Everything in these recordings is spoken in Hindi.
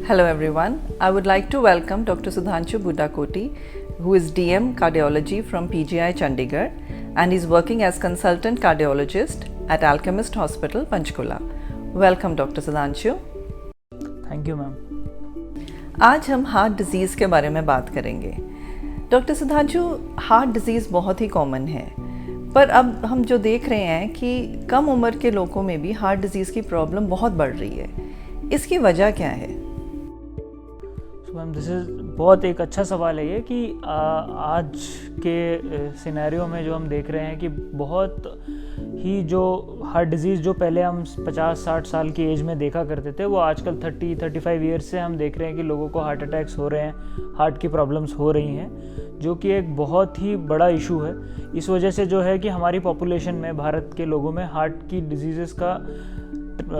Hello everyone. I would like to welcome Dr. Sudhanshu Buddakoti, who is DM Cardiology from PGI Chandigarh and is working as consultant cardiologist at Alchemist Hospital, Panchkula. Welcome Dr. Sudhanshu. Thank you ma'am. आज हम हार्ट डिजीज़ के बारे में बात करेंगे. डॉक्टर सुधांशु, हार्ट डिजीज़ बहुत ही कॉमन है, पर अब हम जो देख रहे हैं कि कम उम्र के लोगों में भी हार्ट डिजीज़ की प्रॉब्लम बहुत बढ़ रही है. इसकी वजह क्या है? मैम बहुत एक अच्छा सवाल है ये कि आज के सिनेरियो में जो हम देख रहे हैं कि बहुत ही जो हार्ट डिज़ीज़ जो पहले हम 50-60 साल की एज में देखा करते थे, वो आजकल 30-35 ईयर्स से हम देख रहे हैं कि लोगों को हार्ट अटैक्स हो रहे हैं, हार्ट की प्रॉब्लम्स हो रही हैं, जो कि एक बहुत ही बड़ा इशू है. इस वजह से जो है कि हमारी पॉपुलेशन में, भारत के लोगों में हार्ट की डिजीज़ का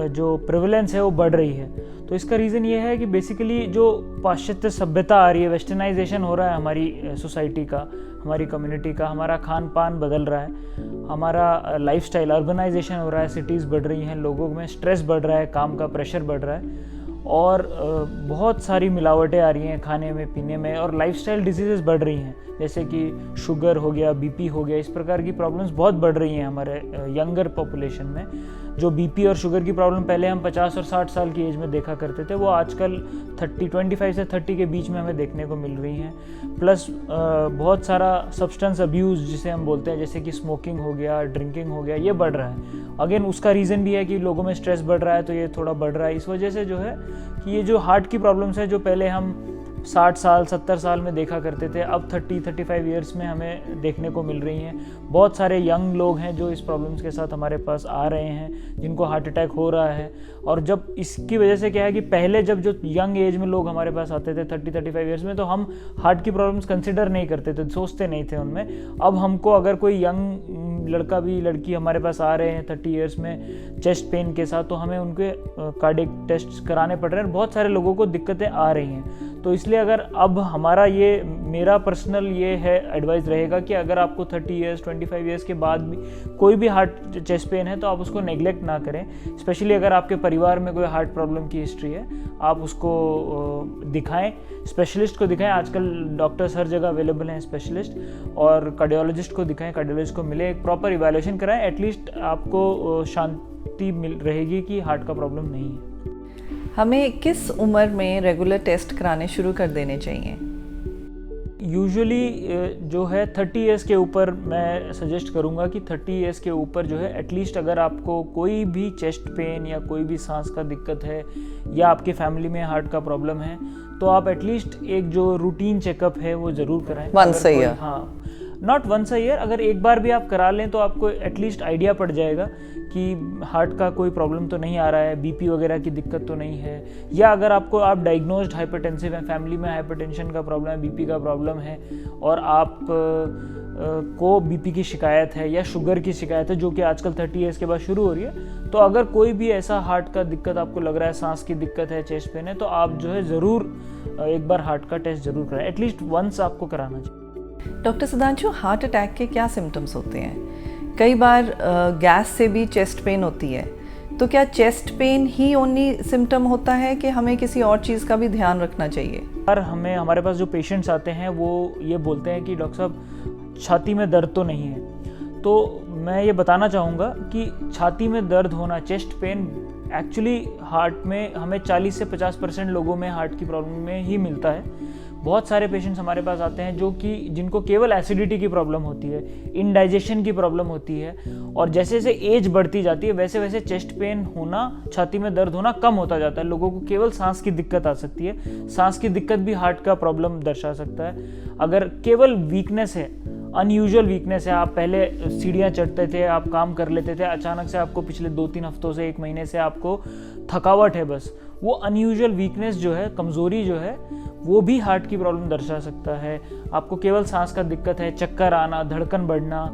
जो प्रेवलेंस है वो बढ़ रही है. तो इसका रीज़न ये है कि बेसिकली जो पाश्चात्य सभ्यता आ रही है, वेस्टर्नाइजेशन हो रहा है हमारी सोसाइटी का, हमारी कम्युनिटी का, हमारा खान पान बदल रहा है, हमारा लाइफस्टाइल, अर्बनाइजेशन हो रहा है, सिटीज़ बढ़ रही हैं, लोगों में स्ट्रेस बढ़ रहा है, काम का प्रेशर बढ़ रहा है और बहुत सारी मिलावटें आ रही हैं खाने में, पीने में, और लाइफस्टाइल डिजीज़ेस बढ़ रही हैं, जैसे कि शुगर हो गया, बीपी हो गया. इस प्रकार की प्रॉब्लम्स बहुत बढ़ रही हैं हमारे यंगर पॉपुलेशन में. जो बीपी और शुगर की प्रॉब्लम पहले हम 50 और 60 साल की एज में देखा करते थे, वो आजकल 25 से 30 के बीच में हमें देखने को मिल रही हैं. प्लस बहुत सारा सब्सटेंस अब्यूज़ जिसे हम बोलते हैं, जैसे कि स्मोकिंग हो गया, ड्रिंकिंग हो गया, ये बढ़ रहा है. अगेन उसका रीज़न भी है कि लोगों में स्ट्रेस बढ़ रहा है, तो ये थोड़ा बढ़ रहा है. इस वजह से जो है कि ये जो हार्ट की प्रॉब्लम्स है, जो पहले हम 60 साल 70 साल में देखा करते थे, अब 30-35 ईयर्स में हमें देखने को मिल रही हैं. बहुत सारे यंग लोग हैं जो इस प्रॉब्लम्स के साथ हमारे पास आ रहे हैं, जिनको हार्ट अटैक हो रहा है. और जब इसकी वजह से क्या है कि पहले जब जो यंग एज में लोग हमारे पास आते थे 30-35 ईयर्स में, तो हम हार्ट की प्रॉब्लम्स कंसिडर नहीं करते थे, सोचते नहीं थे उनमें. अब हमको अगर कोई यंग लड़का भी लड़की हमारे पास आ रहे हैं 30 ईयर्स में चेस्ट पेन के साथ, तो हमें उनके कार्डियक टेस्ट कराने पड़ रहे हैं. बहुत सारे लोगों को दिक्कतें आ रही हैं. तो इसलिए अगर अब हमारा ये, मेरा पर्सनल ये है एडवाइस रहेगा कि अगर आपको 30 ईयर्स 25 ईयर्स के बाद भी कोई भी हार्ट चेस्ट पेन है, तो आप उसको नेग्लेक्ट ना करें. स्पेशली अगर आपके परिवार में कोई हार्ट प्रॉब्लम की हिस्ट्री है, आप उसको दिखाएं, स्पेशलिस्ट को दिखाएं. आजकल डॉक्टर्स हर जगह अवेलेबल हैं स्पेशलिस्ट, और कार्डियोलॉजिस्ट को दिखाएं, कार्डियोलॉजिस्ट को मिले, एक प्रॉपर इवैल्यूएशन कराएं. एटलीस्ट आपको शांति मिल रहेगी कि हार्ट का प्रॉब्लम नहीं है. हमें किस उम्र में रेगुलर टेस्ट कराने शुरू कर देने चाहिए? यूजुअली जो है 30 ईयर्स के ऊपर मैं सजेस्ट करूंगा कि 30 ईयर्स के ऊपर जो है एटलीस्ट अगर आपको कोई भी चेस्ट पेन या कोई भी सांस का दिक्कत है, या आपके फैमिली में हार्ट का प्रॉब्लम है, तो आप एटलीस्ट एक जो रूटीन चेकअप है वो ज़रूर कराएं. Once a year? हाँ, नॉट वंस अ ईयर. अगर एक बार भी आप करा लें तो आपको एटलीस्ट आइडिया पड़ जाएगा कि हार्ट का कोई प्रॉब्लम तो नहीं आ रहा है, बीपी वगैरह की दिक्कत तो नहीं है. या अगर आप डायग्नोज्ड हाइपरटेंसिव हैं, फैमिली में हाइपरटेंशन का प्रॉब्लम है, बीपी का प्रॉब्लम है, और आप को बीपी की शिकायत है या शुगर की शिकायत है, जो कि आजकल 30 ईयर्स के बाद शुरू हो रही है, तो अगर कोई भी ऐसा हार्ट का दिक्कत आपको लग रहा है, सांस की दिक्कत है, चेस्ट पेन है, तो आप जो है ज़रूर एक बार हार्ट का टेस्ट ज़रूर कराएं. एटलीस्ट वंस आपको कराना चाहिए. डॉक्टर सुधांशु, हार्ट अटैक के क्या सिम्टम्स होते हैं? कई बार गैस से भी चेस्ट पेन होती है, तो क्या चेस्ट पेन ही ओनली सिम्टम होता है कि हमें किसी और चीज़ का भी ध्यान रखना चाहिए? पर हमारे पास जो पेशेंट्स आते हैं वो ये बोलते हैं कि डॉक्टर साहब छाती में दर्द तो नहीं है. तो मैं ये बताना चाहूँगा कि छाती में दर्द होना, चेस्ट पेन, एक्चुअली हार्ट में हमें 40 से 50% लोगों में हार्ट की प्रॉब्लम में ही मिलता है. बहुत सारे पेशेंट्स हमारे पास आते हैं जिनको केवल एसिडिटी की प्रॉब्लम होती है, इंडाइजेशन की प्रॉब्लम होती है, और जैसे जैसे एज बढ़ती जाती है वैसे वैसे चेस्ट पेन होना, छाती में दर्द होना कम होता जाता है. लोगों को केवल सांस की दिक्कत आ सकती है. सांस की दिक्कत भी हार्ट का प्रॉब्लम दर्शा सकता है. अगर केवल वीकनेस है, अनयूजुअल वीकनेस है, आप पहले सीढ़ियाँ चढ़ते थे, आप काम कर लेते थे, अचानक से आपको पिछले 2-3 हफ्तों से, 1 महीने से आपको थकावट है, बस वो अनयूजुअल वीकनेस जो है, कमज़ोरी जो है, वो भी हार्ट की प्रॉब्लम दर्शा सकता है. आपको केवल सांस का दिक्कत है, चक्कर आना, धड़कन बढ़ना,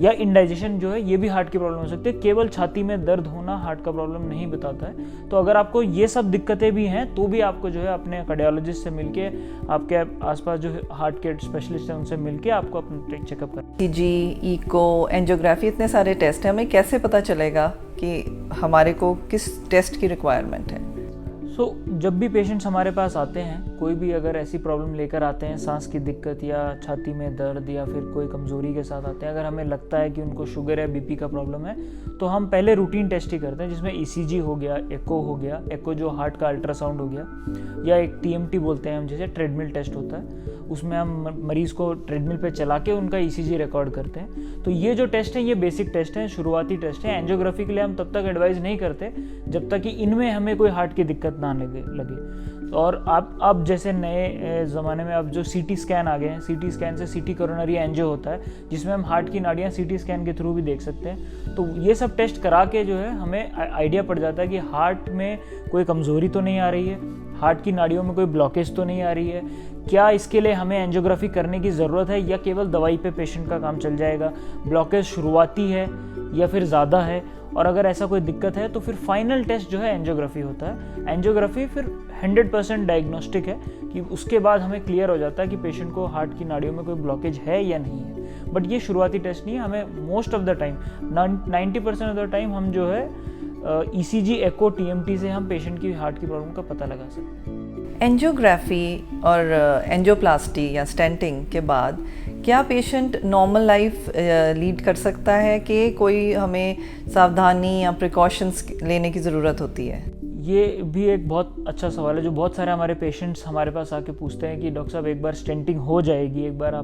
या इंडाइजेशन जो है, ये भी हार्ट की प्रॉब्लम हो सकती है. केवल छाती में दर्द होना हार्ट का प्रॉब्लम नहीं बताता है. तो अगर आपको ये सब दिक्कतें भी हैं, तो भी आपको जो है अपने कार्डियोलॉजिस्ट से मिलके, आपके आसपास जो हार्ट के स्पेशलिस्ट हैं उनसे मिलके आपको अपना चेकअप करना. ईसीजी, इको, एंजियोग्राफी, इतने सारे टेस्ट हैं, हमें कैसे पता चलेगा कि हमारे को किस टेस्ट की रिक्वायरमेंट है? जब भी पेशेंट्स हमारे पास आते हैं, कोई भी अगर ऐसी प्रॉब्लम लेकर आते हैं, सांस की दिक्कत या छाती में दर्द या फिर कोई कमज़ोरी के साथ आते हैं, अगर हमें लगता है कि उनको शुगर या बीपी का प्रॉब्लम है, तो हम पहले रूटीन टेस्ट ही करते हैं, जिसमें ईसीजी हो गया, एको हो गया, एको जो हार्ट का अल्ट्रासाउंड हो गया, या एक टीएमटी बोलते हैं हम, जैसे ट्रेडमिल टेस्ट होता है, उसमें हम मरीज़ को ट्रेडमिल पे चला के उनका ईसीजी रिकॉर्ड करते हैं। तो ये जो टेस्ट हैं, ये बेसिक टेस्ट हैं, शुरुआती टेस्ट हैं। एंजियोग्राफी के लिए हम तब तक एडवाइस नहीं करते जब तक कि इनमें हमें कोई हार्ट की दिक्कत ना लगे। और अब जैसे नए ज़माने में अब जो सीटी स्कैन आ गए हैं, सीटी स्कैन से सीटी कोरोनरी एंजियो होता है, जिसमें हम हार्ट की नाड़ियाँ सीटी स्कैन के थ्रू भी देख सकते हैं। तो ये सब टेस्ट करा के जो है हमें आइडिया पड़ जाता है कि हार्ट में कोई कमज़ोरी तो नहीं आ रही है, हार्ट की नाड़ियों में कोई ब्लॉकेज तो नहीं आ रही है, क्या इसके लिए हमें एंजियोग्राफी करने की ज़रूरत है या केवल दवाई पे पेशेंट का काम चल जाएगा, ब्लॉकेज शुरुआती है या फिर ज़्यादा है, और अगर ऐसा कोई दिक्कत है तो फिर फाइनल टेस्ट जो है एंजियोग्राफी होता है। एंजियोग्राफी फिर 100% डायग्नोस्टिक है कि उसके बाद हमें क्लियर हो जाता है कि पेशेंट को हार्ट की नाड़ियों में कोई ब्लॉकेज है या नहीं है। बट ये शुरुआती टेस्ट नहीं है, हमें most of the time 90% of the time हम जो है ईसीजी, एको, टीएमटी से हम पेशेंट की हार्ट की प्रॉब्लम का पता लगा सकते हैं। एंजियोग्राफी और एंजियोप्लास्टी या स्टेंटिंग के बाद क्या पेशेंट नॉर्मल लाइफ लीड कर सकता है कि कोई हमें सावधानी या प्रिकॉशंस लेने की ज़रूरत होती है? ये भी एक बहुत अच्छा सवाल है, जो बहुत सारे हमारे पेशेंट्स हमारे पास आके पूछते हैं कि डॉक्टर साहब, एक बार स्टेंटिंग हो जाएगी, एक बार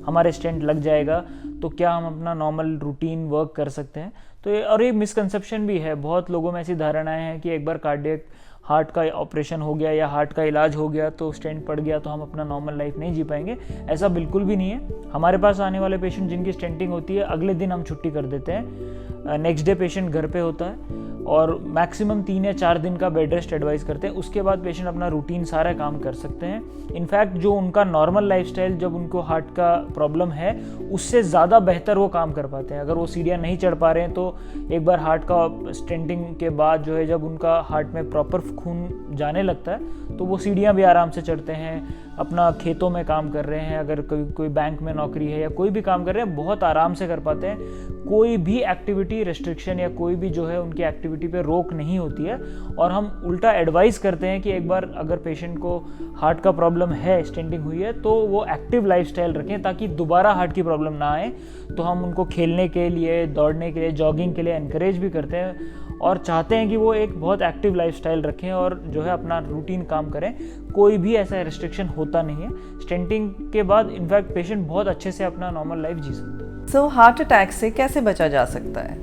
हमारे स्टेंट लग जाएगा, तो क्या हम अपना नॉर्मल रूटीन वर्क कर सकते हैं? तो ये मिसकंसेप्शन भी है, बहुत लोगों में ऐसी धारणाएं हैं कि एक बार कार्डियक हार्ट का ऑपरेशन हो गया या हार्ट का इलाज हो गया तो स्टेंट पड़ गया तो हम अपना नॉर्मल लाइफ नहीं जी पाएंगे। ऐसा बिल्कुल भी नहीं है। हमारे पास आने वाले पेशेंट जिनकी स्टेंटिंग होती है, अगले दिन हम छुट्टी कर देते हैं, नेक्स्ट डे पेशेंट घर पे होता है और मैक्सिमम 3 या 4 दिन का बेड रेस्ट एडवाइस करते हैं। उसके बाद पेशेंट अपना रूटीन सारा काम कर सकते हैं। इनफैक्ट जो उनका नॉर्मल लाइफस्टाइल, जब उनको हार्ट का प्रॉब्लम है, उससे ज़्यादा बेहतर वो काम कर पाते हैं। अगर वो सीढ़ियाँ नहीं चढ़ पा रहे हैं तो एक बार हार्ट का स्टेंटिंग के बाद जो है, जब उनका हार्ट में प्रॉपर खून जाने लगता है तो वो सीढ़ियाँ भी आराम से चढ़ते हैं, अपना खेतों में काम कर रहे हैं, अगर कोई बैंक में नौकरी है या कोई भी काम कर रहे हैं, बहुत आराम से कर पाते हैं। कोई भी एक्टिविटी रेस्ट्रिक्शन या कोई भी जो है उनकी एक्टिविटी पे रोक नहीं होती है। और हम उल्टा एडवाइस करते हैं कि एक बार अगर पेशेंट को हार्ट का प्रॉब्लम है, स्टेंटिंग हुई है, तो वो एक्टिव लाइफस्टाइल रखें ताकि दोबारा हार्ट की प्रॉब्लम ना आए। तो हम उनको खेलने के लिए, दौड़ने के लिए, जॉगिंग के लिए एनकरेज भी करते हैं और चाहते हैं कि वो एक बहुत एक्टिव लाइफस्टाइल रखें और जो है अपना रूटीन काम करें। कोई भी ऐसा रेस्ट्रिक्शन होता नहीं है। स्टेंटिंग के बाद इनफैक्ट पेशेंट बहुत अच्छे से अपना नॉर्मल लाइफ जी सकते हैं। सो हार्ट अटैक से कैसे बचा जा सकता है?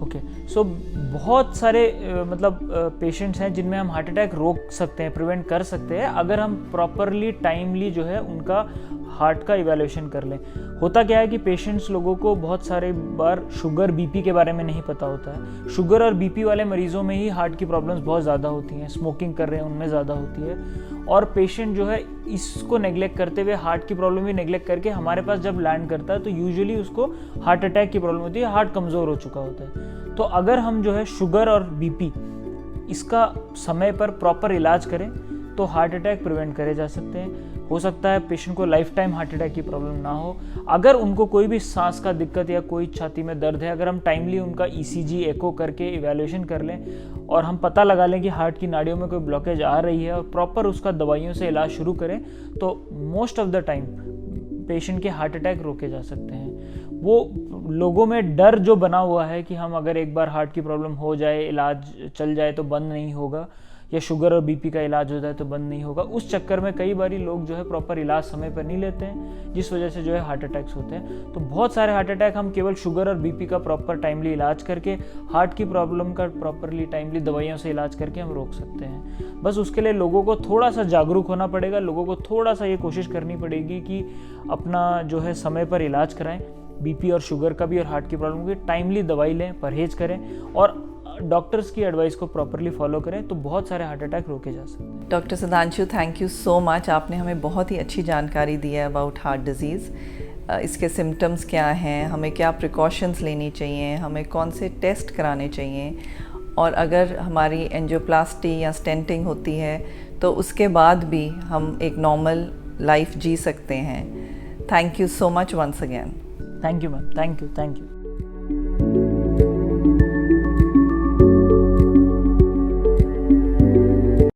ओके, सो बहुत सारे पेशेंट्स हैं जिनमें हम हार्ट अटैक रोक सकते हैं, प्रिवेंट कर सकते हैं, अगर हम प्रॉपरली टाइमली जो है उनका हार्ट का इवैल्यूएशन कर लें। होता क्या है कि पेशेंट्स लोगों को बहुत सारे बार शुगर, बीपी के बारे में नहीं पता होता है। शुगर और बीपी वाले मरीजों में ही हार्ट की प्रॉब्लम्स बहुत ज़्यादा होती हैं, स्मोकिंग कर रहे हैं उनमें ज़्यादा होती है। और पेशेंट जो है इसको नेग्लेक्ट करते हुए, हार्ट की प्रॉब्लम भी नेग्लेक्ट करके हमारे पास जब लैंड करता है तो यूजुअली उसको हार्ट अटैक की प्रॉब्लम होती है, हार्ट कमज़ोर हो चुका होता है। तो अगर हम जो है शुगर और बीपी इसका समय पर प्रॉपर इलाज करें तो हार्ट अटैक प्रिवेंट करे जा सकते हैं। हो सकता है पेशेंट को लाइफ टाइम हार्ट अटैक की प्रॉब्लम ना हो। अगर उनको कोई भी सांस का दिक्कत या कोई छाती में दर्द है, अगर हम टाइमली उनका ईसीजी, एको करके इवैल्यूएशन कर लें और हम पता लगा लें कि हार्ट की नाड़ियों में कोई ब्लॉकेज आ रही है और प्रॉपर उसका दवाइयों से इलाज शुरू करें, तो most of the time patient के हार्ट अटैक रोके जा सकते हैं। वो लोगों में डर जो बना हुआ है कि हम अगर एक बार हार्ट की प्रॉब्लम हो जाए, इलाज चल जाए तो बंद नहीं होगा, या शुगर और बीपी का इलाज हो जाए तो बंद नहीं होगा, उस चक्कर में कई बार लोग जो है प्रॉपर इलाज समय पर नहीं लेते हैं, जिस वजह से जो है हार्ट अटैक्स होते हैं। तो बहुत सारे हार्ट अटैक हम केवल शुगर और बीपी का प्रॉपर टाइमली इलाज करके, हार्ट की प्रॉब्लम का प्रॉपरली टाइमली दवाइयों से इलाज करके हम रोक सकते हैं। बस उसके लिए लोगों को थोड़ा सा जागरूक होना पड़ेगा, लोगों को थोड़ा सा ये कोशिश करनी पड़ेगी कि अपना जो है समय पर इलाज कराएं, बीपी और शुगर का भी और हार्ट की प्रॉब्लम की टाइमली दवाई लें, परहेज करें और डॉक्टर्स की एडवाइस को प्रॉपरली फॉलो करें, तो बहुत सारे हार्ट अटैक रोके जा सकते हैं। Doctor Sudhanshu, thank you so much. आपने हमें बहुत ही अच्छी जानकारी दी है अबाउट हार्ट डिजीज़। इसके सिम्टम्स क्या हैं, हमें क्या प्रिकॉशंस लेनी चाहिए, हमें कौन से टेस्ट कराने चाहिए, और अगर हमारी एंजियोप्लास्टी या स्टेंटिंग होती है तो उसके बाद भी हम एक नॉर्मल लाइफ जी सकते हैं। Thank you so much once again. Thank you ma'am, thank you.